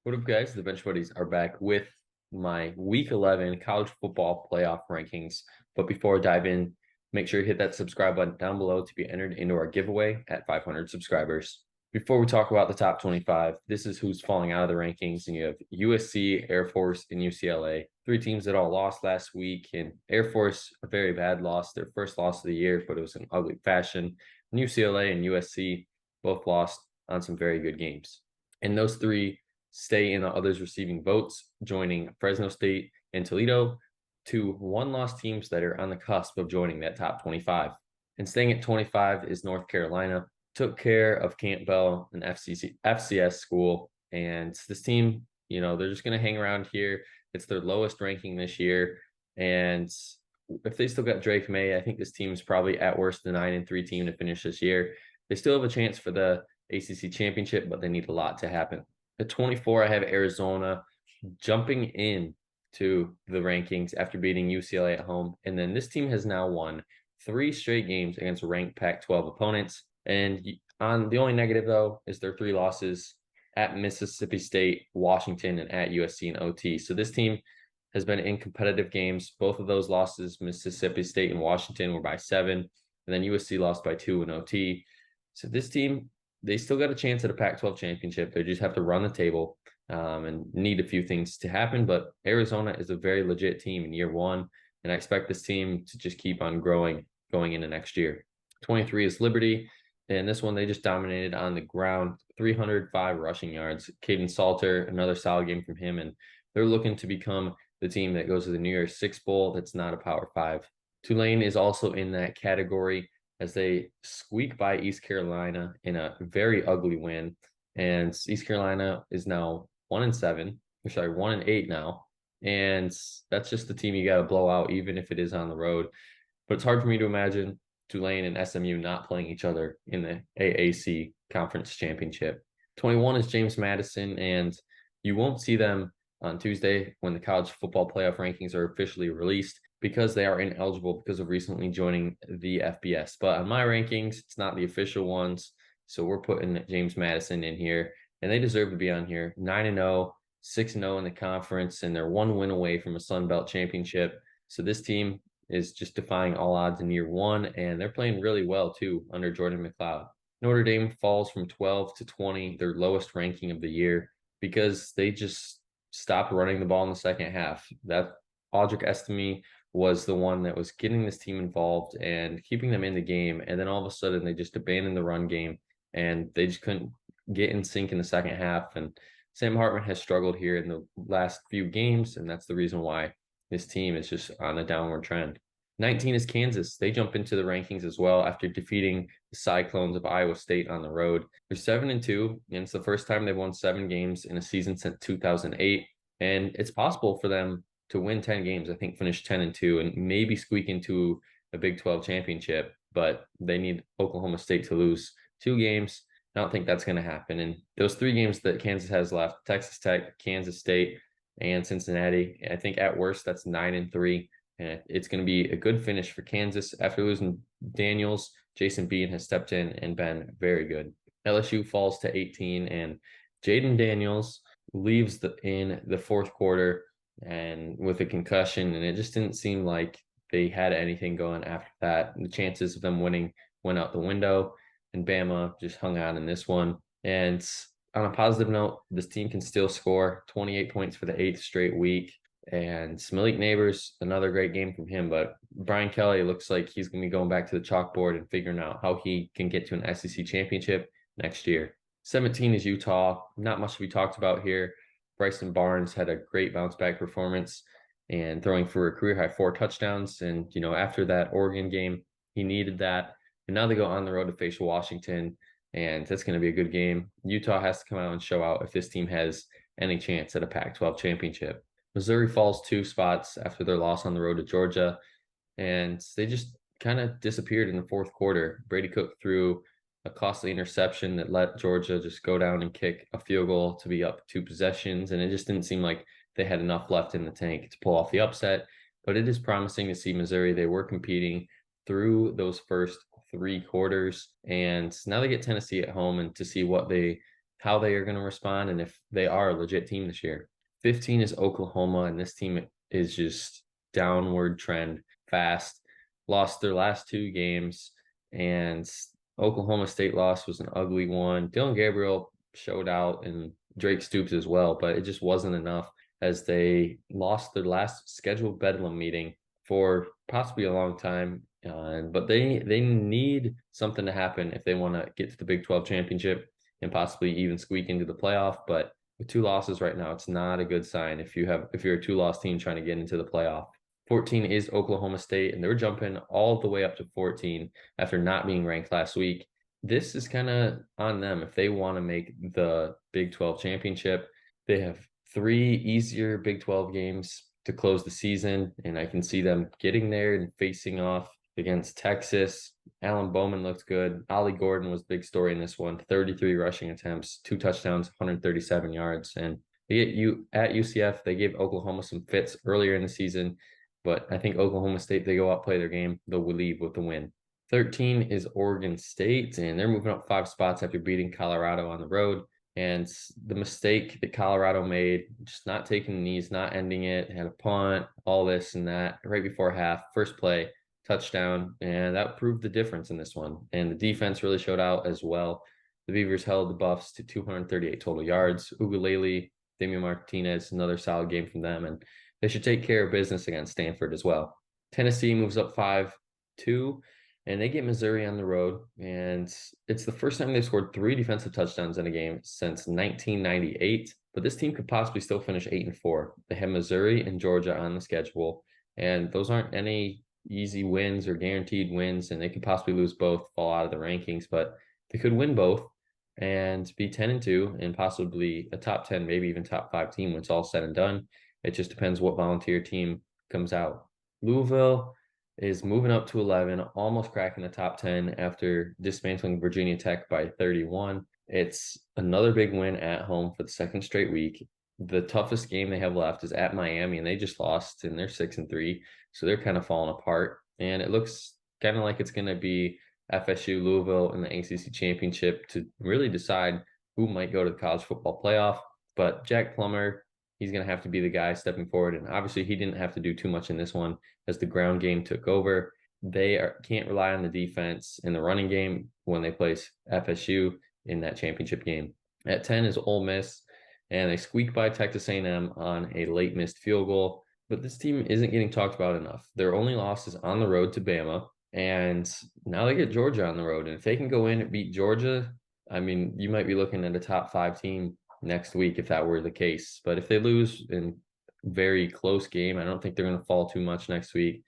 What up, guys? The Bench Buddies are back with my Week 11 college football playoff rankings. But before I dive in, make sure you hit that subscribe button down below to be entered into our giveaway at 500 subscribers. Before we talk about the top 25, this is who's falling out of the rankings. And you have USC, Air Force, and UCLA. Three teams that all lost last week. And Air Force, a very bad loss, their first loss of the year, but it was in ugly fashion. And UCLA and USC both lost on some very good games. And those three stay in the others receiving votes, joining Fresno State and Toledo, two one-loss teams that are on the cusp of joining that top 25. And staying at 25 is North Carolina. Took care of Campbell, an FCS school, and this team, they're just going to hang around here. It's their lowest ranking this year, and if they still got Drake May, I think this team is probably at worst the 9-3 team to finish this year. They still have a chance for the ACC championship, but they need a lot to happen. At 24, I have Arizona jumping in to the rankings after beating UCLA at home. And then this team has now won 3 straight games against ranked Pac-12 opponents. And on the only negative, though, is their 3 losses at Mississippi State, Washington, and at USC and OT. So this team has been in competitive games. Both of those losses, Mississippi State and Washington, were by 7. And then USC lost by 2 in OT. So this team, they still got a chance at a Pac-12 championship. They just have to run the table and need a few things to happen. But Arizona is a very legit team in year one, and I expect this team to just keep on growing going into next year. 23 is Liberty, and this one they just dominated on the ground, 305 rushing yards. Caden Salter, another solid game from him, and they're looking to become the team that goes to the New Year's Six Bowl that's not a Power 5. Tulane is also in that category as they squeak by East Carolina in a very ugly win. And East Carolina is now 1-7, or sorry, 1-8 now. And that's just the team you got to blow out, even if it is on the road. But it's hard for me to imagine Tulane and SMU not playing each other in the AAC Conference Championship. 21 is James Madison, and you won't see them on Tuesday when the college football playoff rankings are officially released, because they are ineligible because of recently joining the FBS. But on my rankings, it's not the official ones. So we're putting James Madison in here, and they deserve to be on here. 9-0, 6-0 in the conference, and they're 1 win away from a Sun Belt championship. So this team is just defying all odds in year one, and they're playing really well too under Jordan McLeod. Notre Dame falls from 12 to 20, their lowest ranking of the year, because they just stopped running the ball in the second half. That Audric Estime was the one that was getting this team involved and keeping them in the game. And then all of a sudden they just abandoned the run game and they just couldn't get in sync in the second half. And Sam Hartman has struggled here in the last few games, and that's the reason why this team is just on a downward trend. 19 is Kansas. They jump into the rankings as well after defeating the Cyclones of Iowa State on the road. They're 7-2, and it's the first time they've won 7 games in a season since 2008. And it's possible for them to win 10 games, I think finish 10-2 and maybe squeak into a Big 12 championship, but they need Oklahoma State to lose 2 games. I don't think that's going to happen. And those 3 games that Kansas has left, Texas Tech, Kansas State, and Cincinnati, I think at worst that's 9-3. And it's going to be a good finish for Kansas. After losing Daniels, Jason Bean has stepped in and been very good. LSU falls to 18, and Jaden Daniels leaves in the fourth quarter and with a concussion, and it just didn't seem like they had anything going after that. And the chances of them winning went out the window, and Bama just hung on in this one. And on a positive note, this team can still score 28 points for the 8th straight week. And Malik Neighbors, another great game from him, but Brian Kelly looks like he's going to be going back to the chalkboard and figuring out how he can get to an SEC championship next year. 17 is Utah. Not much to be talked about here. Bryson Barnes had a great bounce back performance and throwing for a career high 4 touchdowns. And, after that Oregon game, he needed that. And now they go on the road to face Washington, and that's going to be a good game. Utah has to come out and show out if this team has any chance at a Pac-12 championship. Missouri falls 2 spots after their loss on the road to Georgia, and they just kind of disappeared in the fourth quarter. Brady Cook threw a costly interception that let Georgia just go down and kick a field goal to be up 2 possessions, and it just didn't seem like they had enough left in the tank to pull off the upset. But it is promising to see Missouri. They were competing through those first 3 quarters, and now they get Tennessee at home, and to see what they how they are going to respond and if they are a legit team this year. 15 is Oklahoma, and this team is just downward trend fast. Lost their last two games, and Oklahoma State loss was an ugly one. Dylan Gabriel showed out, and Drake Stoops as well, but it just wasn't enough as they lost their last scheduled Bedlam meeting for possibly a long time. But they need something to happen if they want to get to the Big 12 championship and possibly even squeak into the playoff. But with two losses right now, it's not a good sign if you're a two-loss team trying to get into the playoff. 14 is Oklahoma State, and they're jumping all the way up to 14 after not being ranked last week. This is kind of on them if they want to make the Big 12 championship. They have three easier Big 12 games to close the season, and I can see them getting there and facing off against Texas. Alan Bowman looked good. Ollie Gordon was big story in this one. 33 rushing attempts, 2 touchdowns, 137 yards. And they get you at UCF. They gave Oklahoma some fits earlier in the season, but I think Oklahoma State, they go out, play their game, they'll leave with the win. 13 is Oregon State, and they're moving up 5 spots after beating Colorado on the road. And the mistake that Colorado made, just not taking the knees, not ending it, had a punt, all this and that right before half, first play, touchdown, and that proved the difference in this one. And the defense really showed out as well. The Beavers held the Buffs to 238 total yards. Ugalele, Damian Martinez, another solid game from them, and they should take care of business against Stanford as well. Tennessee moves up 5-2, and they get Missouri on the road. And it's the first time they've scored 3 defensive touchdowns in a game since 1998. But this team could possibly still finish 8-4. They have Missouri and Georgia on the schedule, and those aren't any easy wins or guaranteed wins, and they could possibly lose both, fall out of the rankings, but they could win both and be 10-2 and possibly a top 10, maybe even top 5 team when it's all said and done. It just depends what volunteer team comes out. Louisville is moving up to 11, almost cracking the top 10 after dismantling Virginia Tech by 31. It's another big win at home for the second straight week. The toughest game they have left is at Miami, and they just lost, and they're 6-3. So they're kind of falling apart. And it looks kind of like it's going to be FSU, Louisville in the ACC championship to really decide who might go to the college football playoff. But Jack Plummer, he's going to have to be the guy stepping forward. And obviously, he didn't have to do too much in this one as the ground game took over. They can't rely on the defense in the running game when they place FSU in that championship game. At 10 is Ole Miss, and they squeak by Texas A&M on a late missed field goal. But this team isn't getting talked about enough. Their only loss is on the road to Bama, and now they get Georgia on the road. And if they can go in and beat Georgia, I mean, you might be looking at a top 5 team next week if that were the case. But if they lose in very close game, I don't think they're going to fall too much next week.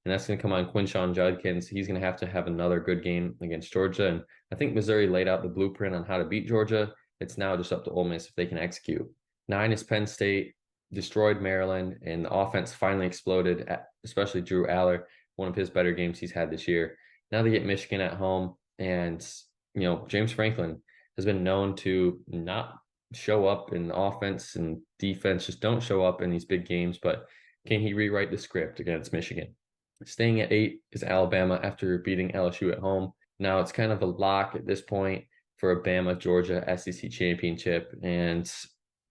And that's going to come on Quinshon Judkins. He's going to have another good game against Georgia. And I think Missouri laid out the blueprint on how to beat Georgia. It's now just up to Ole Miss if they can execute. 9 is Penn State. Destroyed Maryland, and the offense finally exploded, especially Drew Aller, one of his better games he's had this year. Now they get Michigan at home, and James Franklin has been known to not show up in offense and defense, just don't show up in these big games, but can he rewrite the script against Michigan? Staying at 8 is Alabama after beating LSU at home. Now it's kind of a lock at this point for a Bama-Georgia SEC championship, and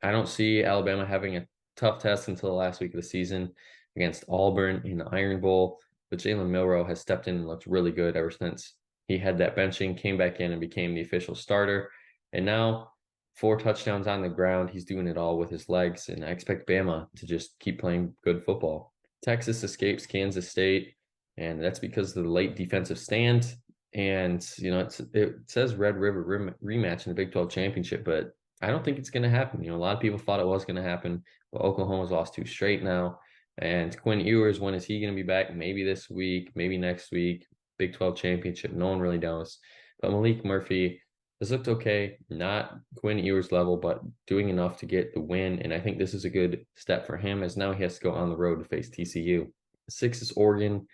I don't see Alabama having a tough test until the last week of the season against Auburn in the Iron Bowl. But Jalen Milroe has stepped in and looked really good ever since he had that benching, came back in and became the official starter. And now 4 touchdowns on the ground. He's doing it all with his legs. And I expect Bama to just keep playing good football. Texas escapes Kansas State, and that's because of the late defensive stand. And, it says Red River rematch in the Big 12 championship, but I don't think it's going to happen. A lot of people thought it was going to happen, but Oklahoma's lost 2 straight now. And Quinn Ewers, when is he going to be back? Maybe this week, maybe next week. Big 12 championship, no one really knows. But Malik Murphy has looked okay, not Quinn Ewers level, but doing enough to get the win. And I think this is a good step for him, as now he has to go on the road to face TCU. 6 is Oregon.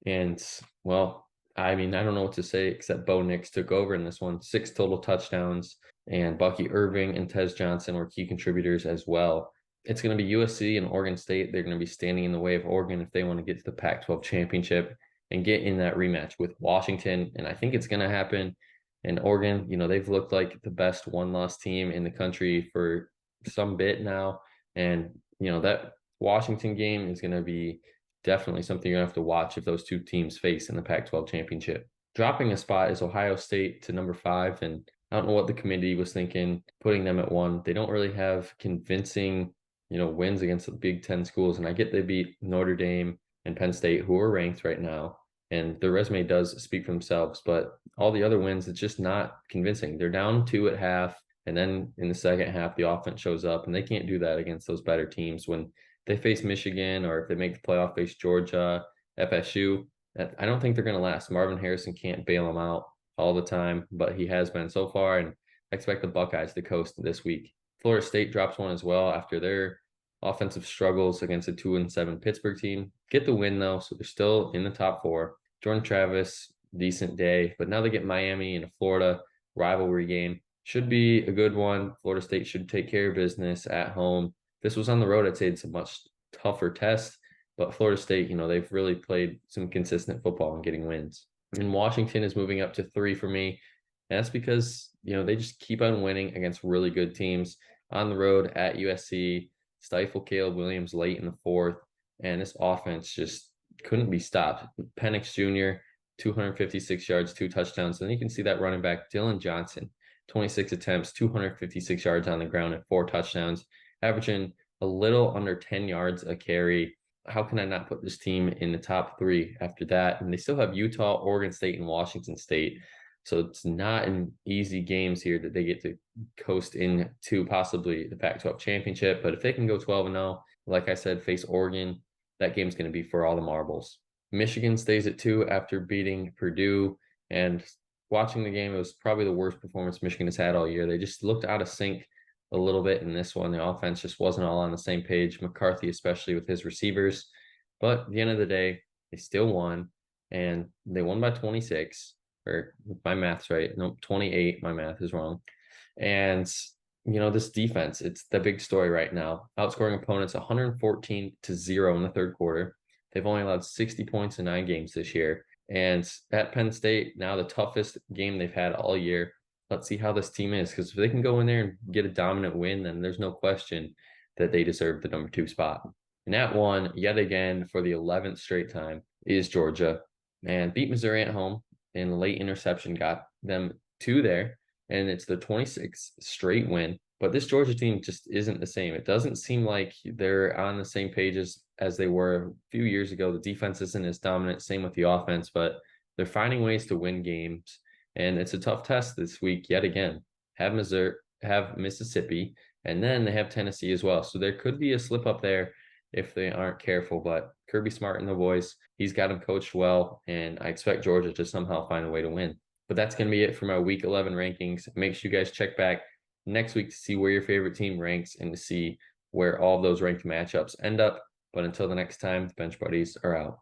And, well, I mean, I don't know what to say except Bo Nix took over in this one. 6 total touchdowns. And Bucky Irving and Tez Johnson were key contributors as well. It's going to be USC and Oregon State. They're going to be standing in the way of Oregon if they want to get to the Pac-12 championship and get in that rematch with Washington. And I think it's going to happen. And Oregon, they've looked like the best one-loss team in the country for some bit now. And, that Washington game is going to be definitely something you're going to have to watch if those two teams face in the Pac-12 championship. Dropping a spot is Ohio State to number 5. And I don't know what the committee was thinking, putting them at 1. They don't really have convincing, wins against the Big Ten schools. And I get they beat Notre Dame and Penn State, who are ranked right now. And their resume does speak for themselves, but all the other wins, it's just not convincing. They're down 2 at half. And then in the second half, the offense shows up, and they can't do that against those better teams when they face Michigan, or if they make the playoff, face Georgia, FSU. I don't think they're going to last. Marvin Harrison can't bail them out all the time, but he has been so far, and I expect the Buckeyes to coast this week. Florida State drops one as well after their offensive struggles against a 2-7 Pittsburgh team. Get the win though, so they're still in the top 4. Jordan Travis, decent day, but now they get Miami and a Florida rivalry game. Should be a good one. Florida State should take care of business at home. This was on the road. I'd say it's a much tougher test, but Florida State, they've really played some consistent football and getting wins. And Washington is moving up to 3 for me. And that's because, they just keep on winning against really good teams on the road at USC, stifle Caleb Williams late in the 4th. And this offense just couldn't be stopped. Penix Jr., 256 yards, 2 touchdowns. And then you can see that running back, Dylan Johnson, 26 attempts, 256 yards on the ground and 4 touchdowns, averaging a little under 10 yards a carry. How can I not put this team in the top 3 after that? And they still have Utah, Oregon State, and Washington State. So it's not an easy games here that they get to coast into possibly the Pac-12 championship. But if they can go 12-0, like I said, face Oregon, that game's going to be for all the marbles. Michigan stays at 2 after beating Purdue, and watching the game, it was probably the worst performance Michigan has had all year. They just looked out of sync a little bit in this one. The offense just wasn't all on the same page. McCarthy, especially with his receivers. But at the end of the day, they still won, and they won by 26. Or my math's right. No, 28. My math is wrong. And this defense, it's the big story right now. Outscoring opponents 114-0 in the 3rd quarter. They've only allowed 60 points in 9 games this year. And at Penn State, now the toughest game they've had all year. Let's see how this team is, because if they can go in there and get a dominant win, then there's no question that they deserve the number 2 spot. And at 1, yet again, for the 11th straight time, is Georgia. And beat Missouri at home, and a late interception got them to there. And it's the 26th straight win. But this Georgia team just isn't the same. It doesn't seem like they're on the same pages as they were a few years ago. The defense isn't as dominant, same with the offense, but they're finding ways to win games. And it's a tough test this week yet again. Have Missouri, have Mississippi, and then they have Tennessee as well. So there could be a slip up there if they aren't careful. But Kirby Smart and the boys, he's got them coached well, and I expect Georgia to somehow find a way to win. But that's going to be it for my Week 11 rankings. Make sure you guys check back next week to see where your favorite team ranks and to see where all of those ranked matchups end up. But until the next time, the Bench Buddies are out.